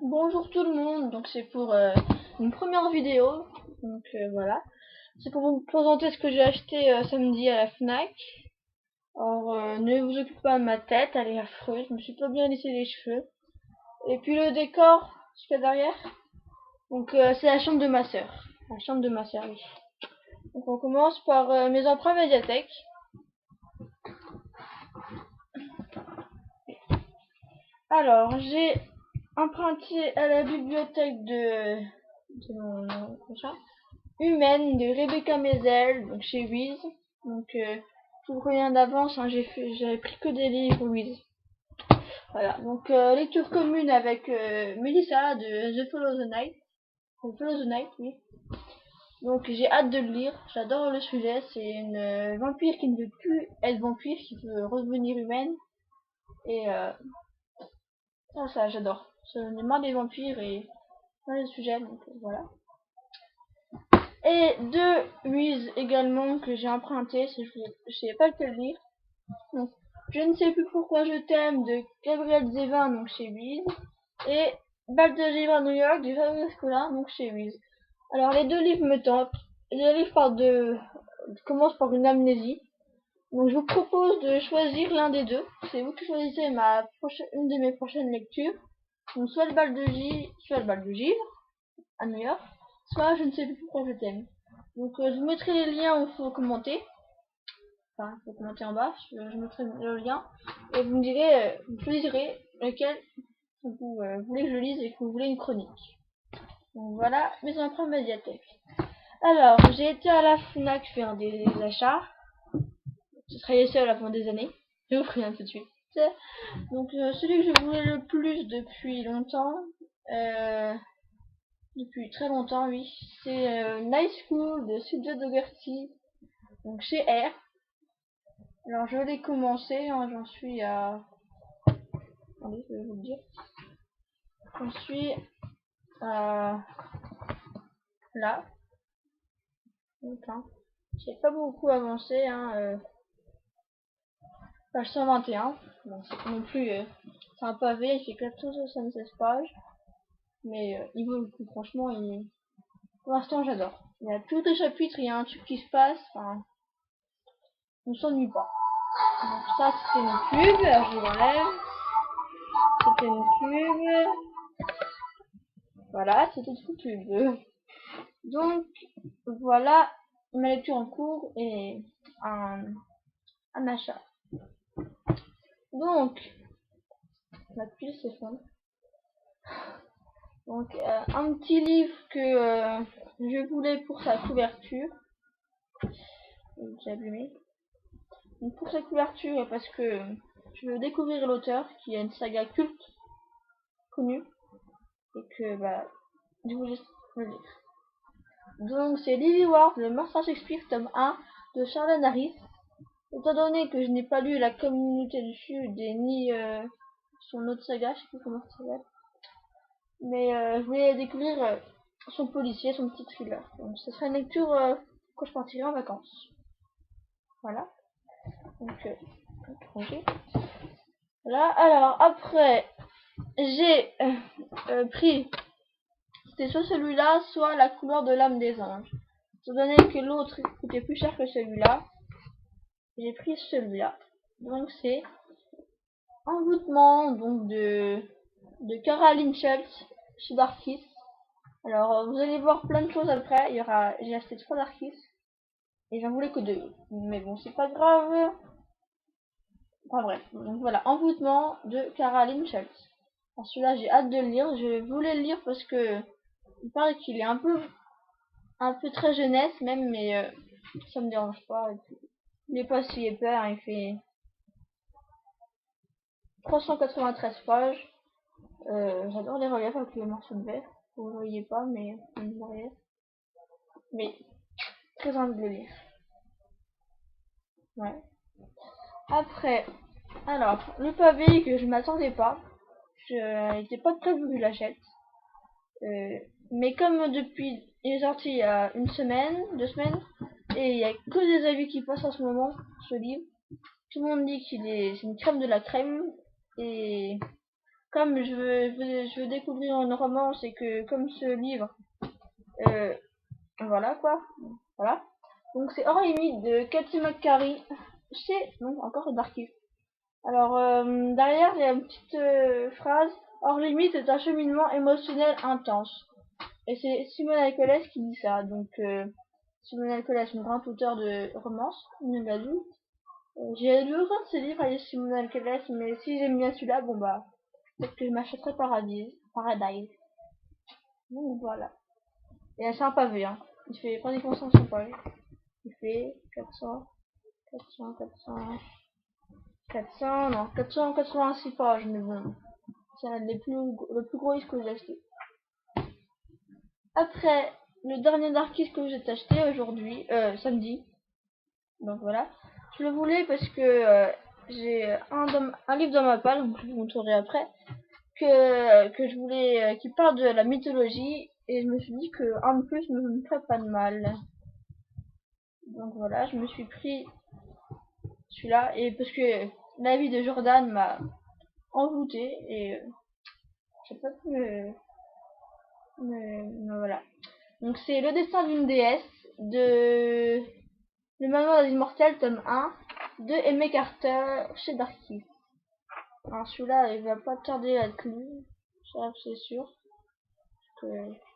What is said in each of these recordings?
Bonjour tout le monde, donc c'est pour une première vidéo, donc voilà, c'est pour vous présenter ce que j'ai acheté samedi à la Fnac. Alors ne vous occupez pas de ma tête, elle est affreuse, je me suis pas bien lissé les cheveux. Et puis le décor, ce qu'il y a derrière, donc c'est la chambre de ma sœur, oui. Donc on commence par mes emprunts Mediatek. Alors j'ai emprunté à la bibliothèque de mon machin Humaine de Rebecca Mezel, donc chez Wiz. Donc je vous préviens d'avance, hein, j'avais pris que des livres Wiz. Voilà, donc lecture commune avec Melissa de The Follow the Night. The Follow the Night, oui. Donc j'ai hâte de le lire, j'adore le sujet, c'est une vampire qui ne veut plus être vampire, qui veut redevenir humaine. Et ça j'adore. J'en ai marre des vampires et dans les sujets, donc voilà. Et deux Wiz également que j'ai emprunté, je sais pas lequel lire. Donc, je ne sais plus pourquoi je t'aime de Gabriel Zevin, donc chez Wiz. Et Balthazar New York du Fabrice Colin, donc chez Wiz. Alors les deux livres me tentent. Les deux livres commencent par une amnésie. Donc je vous propose de choisir l'un des deux. C'est vous qui choisissez une de mes prochaines lectures. Donc soit le bal de Givre à New York, soit je ne sais plus pourquoi je t'aime. Donc je vous mettrai les liens où il faut commenter. Enfin, il faut commenter en bas, je mettrai le lien. Et vous me direz, vous choisirez lequel vous voulez que je lise et que vous voulez une chronique. Donc voilà, mes emprunts Mediatek. Alors, j'ai été à la Fnac faire des achats. Ce sera les seuls avant des années. Je vous préviens tout de suite. Donc celui que je voulais le plus depuis longtemps, depuis très longtemps, oui, c'est Night School de Sylvia Dougherty, donc chez R. Alors je l'ai commencé, hein, j'en suis à... Attendez, je vais vous le dire. J'en suis à... là. Donc, hein, j'ai pas beaucoup avancé, hein. Page 121. Bon, c'est pas non plus... c'est un pavé, il fait 476 pages. Mais il vaut le coup, franchement, pour l'instant j'adore. Il y a tous les chapitres, il y a un truc qui se passe, enfin, on s'ennuie pas. Donc ça c'était une pub, je l'enlève. C'était une pub. Voilà, c'était une pub. Donc voilà ma lecture en cours et un achat. Donc ma pile s'effondre. Donc un petit livre que je voulais pour sa couverture. J'ai abîmé. Donc pour sa couverture parce que je veux découvrir l'auteur qui a une saga culte connue et que je voulais le lire. Donc c'est Lily Ward, le Monstre Shakespeare tome 1 de Charlotte Harris. Étant donné que je n'ai pas lu La Communauté du Sud et ni son autre saga, je sais plus comment ça s'appelle. Mais je voulais découvrir son policier, son petit thriller. Donc ce serait une lecture quand je partirai en vacances. Voilà. Donc voilà. Alors après j'ai pris, c'était soit celui-là, soit La couleur de l'âme des anges. Étant donné que l'autre coûtait plus cher que celui-là, j'ai pris celui-là. Donc c'est Envoûtement, donc de Caroline Schultz chez Darkis. Alors vous allez voir plein de choses après. J'ai acheté 3 Darkis et j'en voulais que 2. Mais bon, c'est pas grave. Enfin bref, donc voilà, Envoûtement de Caroline Schultz. Alors celui-là, j'ai hâte de le lire. Je voulais le lire parce que il paraît qu'il est un peu très jeunesse même, mais ça me dérange pas. Et puis, il est pas si épais, hein, il fait 393 pages. J'adore les reliefs avec les morceaux de verre. Vous ne voyez pas, mais derrière. Mais très envie de le lire. Ouais. Après, alors, le pavé que je m'attendais pas. Je n'étais pas prévu que je l'achète. Mais comme depuis, il est sorti il y a une semaine, 2 semaines, et il n'y a que des avis qui passent en ce moment, ce livre. Tout le monde dit c'est une crème de la crème, et comme je veux découvrir une romance et que comme ce livre, voilà quoi, voilà. Donc c'est Hors limite de Cathy McCarry chez, non, encore Darky. Alors derrière il y a une petite phrase, Hors limite est un cheminement émotionnel intense. Et c'est Simone Alcolès qui dit ça. Donc Simone Alcolès, une grande auteure de romance, une adulte. J'ai lu aucun de ses livres à Simone Alcolès, mais si j'aime bien celui-là, bon bah peut-être que je m'achèterai Paradise. Donc voilà. Et c'est un pavé, hein. Il fait pratiquement 500 pages. Il fait 486 pages, mais bon. C'est un des le plus gros livre que j'ai acheté. Après, le dernier Darkis que j'ai acheté aujourd'hui, samedi. Donc voilà. Je le voulais parce que j'ai un livre dans ma palle, donc je vous montrerai après, que je voulais, qui parle de la mythologie, et je me suis dit que un de plus ne me ferait pas de mal. Donc voilà, je me suis pris celui-là, et parce que la vie de Jordan m'a envoûté, et j'ai pas pu voilà. Donc c'est Le destin d'une déesse de Le manoir des immortels, tome 1 de Aimé Carter chez Darky. Alors celui-là, il va pas tarder à être lu, ça c'est sûr, parce que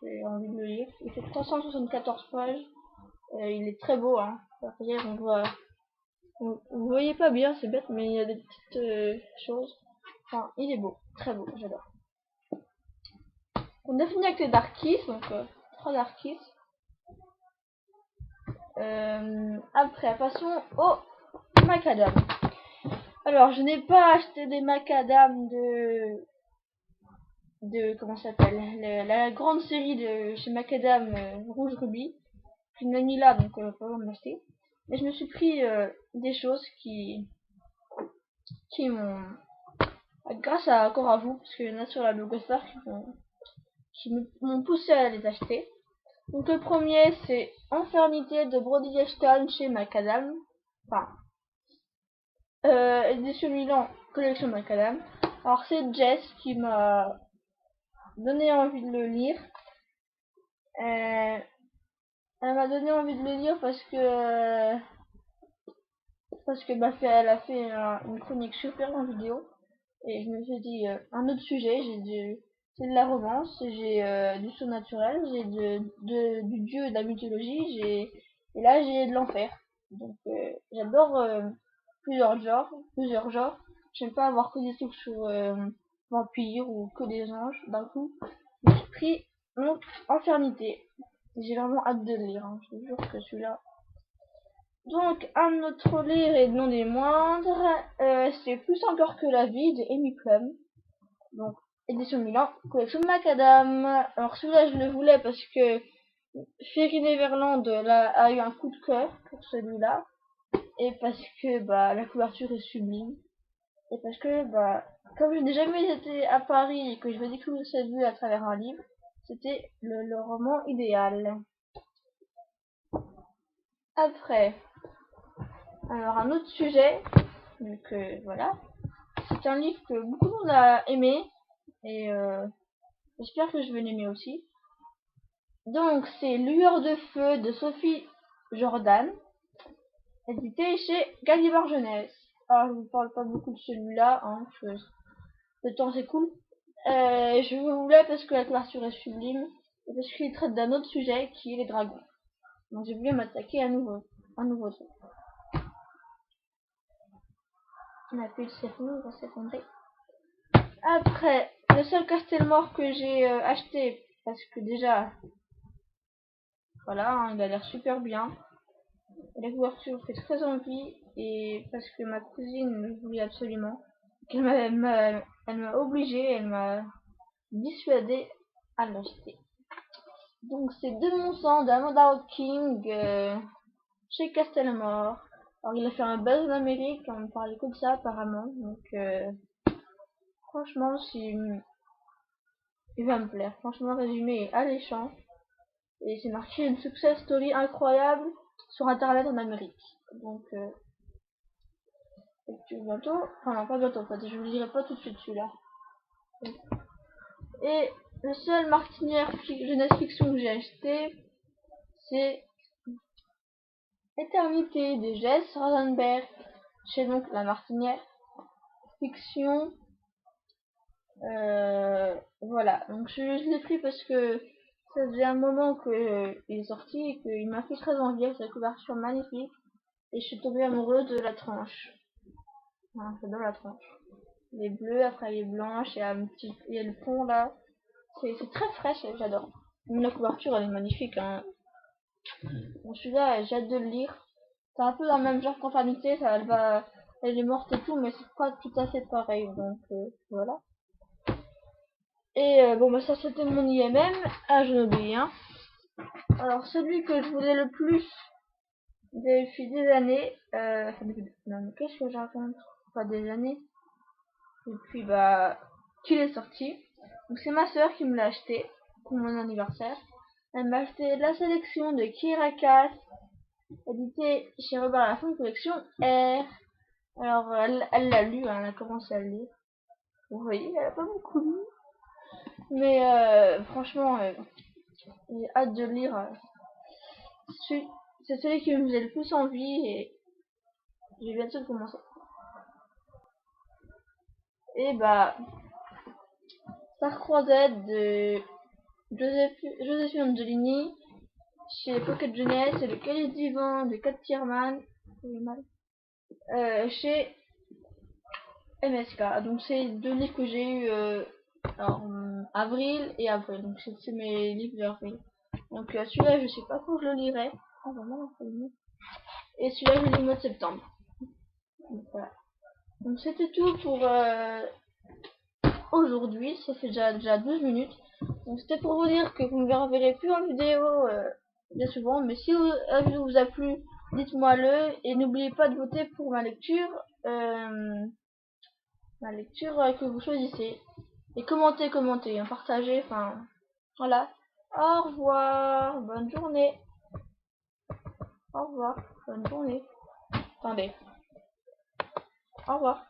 j'ai envie de le lire. Il fait 374 pages, il est très beau, hein. Après, on voit, vous voyez pas bien, c'est bête, mais il y a des petites choses. Enfin, il est beau, très beau, j'adore. On a fini avec les Darkies, donc 3 Darkies. Après, passons au macadam. Alors, je n'ai pas acheté des macadam comment ça s'appelle, la grande série de chez Macadam Rouge Ruby. Je l'ai mis là, donc pas besoin de l'acheter. Mais je me suis pris des choses qui m'ont, grâce à encore à vous, parce qu'il y en a sur la blogosphère qui m'ont poussé à les acheter. Donc le premier c'est Infernité de Brody Ashton chez Macadam. Enfin, édition Milan, collection Macadam. Alors c'est Jess qui m'a donné envie de le lire. Elle m'a donné envie de le lire parce que bah, elle a fait une chronique super en vidéo, et je me suis dit un autre sujet, c'est de la romance, j'ai du surnaturel, j'ai du dieu et de la mythologie, et là j'ai de l'enfer. Donc j'adore plusieurs genres. J'aime pas avoir que des trucs sur vampires ou que des anges d'un coup. J'ai pris donc Infernité. J'ai vraiment hâte de le lire, hein. Je vous jure que celui-là. Donc, un autre livre et non des moindres, c'est Plus encore que la vie de Amy Plum. Donc, édition Milan, collection Macadam. Alors, celui-là, je le voulais parce que Ferry Neverland a eu un coup de cœur pour celui-là. Et parce que, bah, la couverture est sublime. Et parce que, bah, comme je n'ai jamais été à Paris et que je vais découvrir cette vue à travers un livre, c'était le roman idéal. Après, alors un autre sujet, donc voilà, c'est un livre que beaucoup de monde a aimé, et j'espère que je vais l'aimer aussi. Donc c'est Lueur de feu de Sophie Jordan, édité chez Gallimard Jeunesse. Alors je vous parle pas beaucoup de celui-là, hein, le temps c'est cool. Je vous voulais parce que la couverture est sublime, et parce qu'il traite d'un autre sujet qui est les dragons. Donc j'ai voulu m'attaquer à un nouveau truc. On a plus de série, on s'est compté. Après, le seul Castelmore que j'ai acheté, parce que déjà, voilà, hein, il a l'air super bien. La couverture fait très envie, et parce que ma cousine le voulait absolument. Elle m'a obligée, elle m'a dissuadée à l'acheter. Donc c'est De mon sang d'Amanda Hawking chez Castelmore. Alors il a fait un buzz en Amérique, on ne parlait que de ça apparemment, donc franchement il va me plaire. Franchement, le résumé est alléchant. Et c'est marqué une success story incroyable sur internet en Amérique. Donc, bientôt. Enfin, non, pas bientôt, en fait. Je vous le dirai pas tout de suite celui-là. Et le seul martinière jeunesse fiction que j'ai acheté, c'est Éternité de Jess Rosenberg, chez donc la martinière fiction. Voilà, donc je l'ai pris parce que ça faisait un moment que il est sorti et qu'il m'a fait très envie avec sa couverture magnifique, et je suis tombée amoureuse de la tranche. Voilà, j'adore la tranche. Les bleus, après les blanches, il y a le fond là. C'est très fraîche, j'adore. Même la couverture elle est magnifique, hein. Bon, celui-là, j'ai hâte de le lire. C'est un peu dans le même genre qu'Enfernité, elle est morte et tout, mais c'est pas tout à fait pareil, donc voilà. Et bon, bah ça c'était mon IMM. Ah, j'en oublie un. Alors, celui que je voulais le plus depuis des années, non, mais qu'est-ce que j'attends? Pas des années. Depuis, bah, qu'il est sorti. Donc, c'est ma sœur qui me l'a acheté pour mon anniversaire. Elle m'a acheté la sélection de Kirakas, édité chez Robert Laffont, collection R. Alors, elle l'a lu, hein, elle a commencé à le lire. Vous voyez, elle a pas beaucoup lu. Mais franchement, j'ai hâte de lire. C'est celui qui me faisait le plus envie et j'ai bientôt commencé. Et bah, Star Croisade de Joséphine Angelini chez Pocket Jeunesse et le Calice du Vent de Kat Tierman chez MSK. Donc c'est deux livres que j'ai eu en avril et avril. Donc c'est mes livres d'avril. Donc celui-là je sais pas quand je le lirai. Ah vraiment, et celui-là je le lis au mois de septembre. Donc voilà. Donc c'était tout pour aujourd'hui. Ça fait déjà 12 minutes. Donc c'était pour vous dire que vous ne me reverrez plus en vidéo bien souvent. Mais si la vidéo vous a plu, dites-moi-le. Et n'oubliez pas de voter pour ma lecture. Que vous choisissez. Et commentez, hein, partagez, enfin voilà. Au revoir, bonne journée. Au revoir, bonne journée. Attendez. Au revoir.